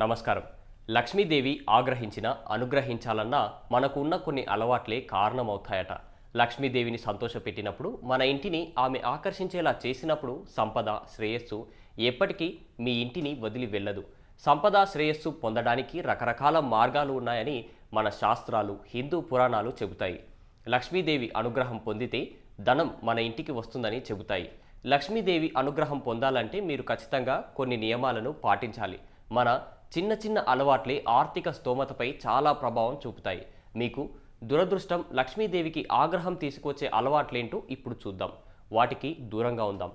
నమస్కారం. లక్ష్మీదేవి ఆగ్రహించిన అనుగ్రహించాలన్నా మనకు ఉన్న కొన్ని అలవాట్లే కారణమవుతాయట. లక్ష్మీదేవిని సంతోషపెట్టినప్పుడు, మన ఇంటిని ఆమె ఆకర్షించేలా చేసినప్పుడు సంపద, శ్రేయస్సు ఎప్పటికీ మీ ఇంటిని వదిలి వెళ్ళదు. సంపద, శ్రేయస్సు పొందడానికి రకరకాల మార్గాలు ఉన్నాయని మన శాస్త్రాలు, హిందూ పురాణాలు చెబుతాయి. లక్ష్మీదేవి అనుగ్రహం పొందితే ధనం మన ఇంటికి వస్తుందని చెబుతాయి. లక్ష్మీదేవి అనుగ్రహం పొందాలంటే మీరు ఖచ్చితంగా కొన్ని నియమాలను పాటించాలి. మన చిన్న చిన్న అలవాట్లే ఆర్థిక స్తోమతపై చాలా ప్రభావం చూపుతాయి. మీకు దురదృష్టం, లక్ష్మీదేవికి ఆగ్రహం తీసుకొచ్చే అలవాట్లేంటో ఇప్పుడు చూద్దాం. వాటికి దూరంగా ఉందాం.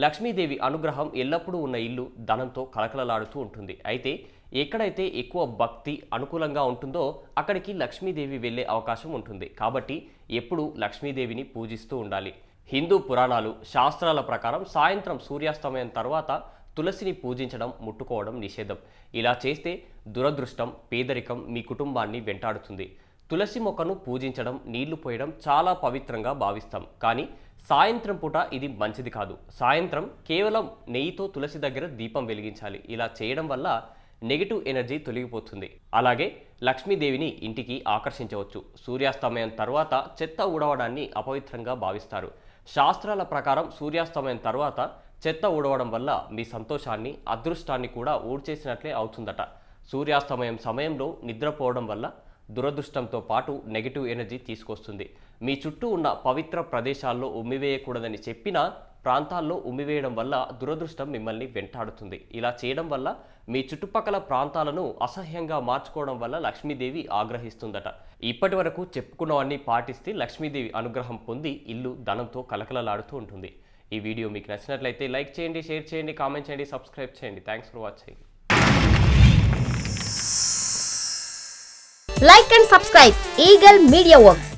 లక్ష్మీదేవి అనుగ్రహం ఎల్లప్పుడూ ఉన్న ఇల్లు ధనంతో కలకలలాడుతూ ఉంటుంది. అయితే ఎక్కడైతే ఎక్కువ భక్తి అనుకూలంగా ఉంటుందో అక్కడికి లక్ష్మీదేవి వెళ్ళే అవకాశం ఉంటుంది. కాబట్టి ఎప్పుడూ లక్ష్మీదేవిని పూజిస్తూ ఉండాలి. హిందూ పురాణాలు, శాస్త్రాల ప్రకారం సాయంత్రం సూర్యాస్తమయం తర్వాత తులసిని పూజించడం, ముట్టుకోవడం నిషేధం. ఇలా చేస్తే దురదృష్టం, పేదరికం మీ కుటుంబాన్ని వెంటాడుతుంది. తులసి మొక్కను పూజించడం, నీళ్లు పోయడం చాలా పవిత్రంగా భావిస్తాం. కానీ సాయంత్రం పూట ఇది మంచిది కాదు. సాయంత్రం కేవలం నెయ్యితో తులసి దగ్గర దీపం వెలిగించాలి. ఇలా చేయడం వల్ల నెగిటివ్ ఎనర్జీ తొలగిపోతుంది. అలాగే లక్ష్మీదేవిని ఇంటికి ఆకర్షించవచ్చు. సూర్యాస్తమయం తర్వాత చెత్త ఊడవడాన్ని అపవిత్రంగా భావిస్తారు. శాస్త్రాల ప్రకారం సూర్యాస్తమయం తర్వాత చెత్త ఊడవడం వల్ల మీ సంతోషాన్ని, అదృష్టాన్ని కూడా ఊడ్చేసినట్లే అవుతుందట. సూర్యాస్తమయం సమయంలో నిద్రపోవడం వల్ల దురదృష్టంతో పాటు నెగిటివ్ ఎనర్జీ తీసుకొస్తుంది. మీ చుట్టూ ఉన్న పవిత్ర ప్రదేశాల్లో ఉమ్మివేయకూడదని చెప్పిన ప్రాంతాల్లో ఉమ్మివేయడం వల్ల దురదృష్టం మిమ్మల్ని వెంటాడుతుంది. ఇలా చేయడం వల్ల మీ చుట్టుపక్కల ప్రాంతాలను అసహ్యంగా మార్చుకోవడం వల్ల లక్ష్మీదేవి ఆగ్రహిస్తుందట. ఇప్పటి వరకు చెప్పుకున్నవన్నీ పాటిస్తే లక్ష్మీదేవి అనుగ్రహం పొంది ఇల్లు ధనంతో కలకలలాడుతూ ఉంటుంది. ఈ వీడియో మీకు నచ్చినట్లయితే లైక్ చేయండి, షేర్ చేయండి, కామెంట్ చేయండి, సబ్స్క్రైబ్ చేయండి. Thanks for watching. Like and subscribe Eagle Media Works.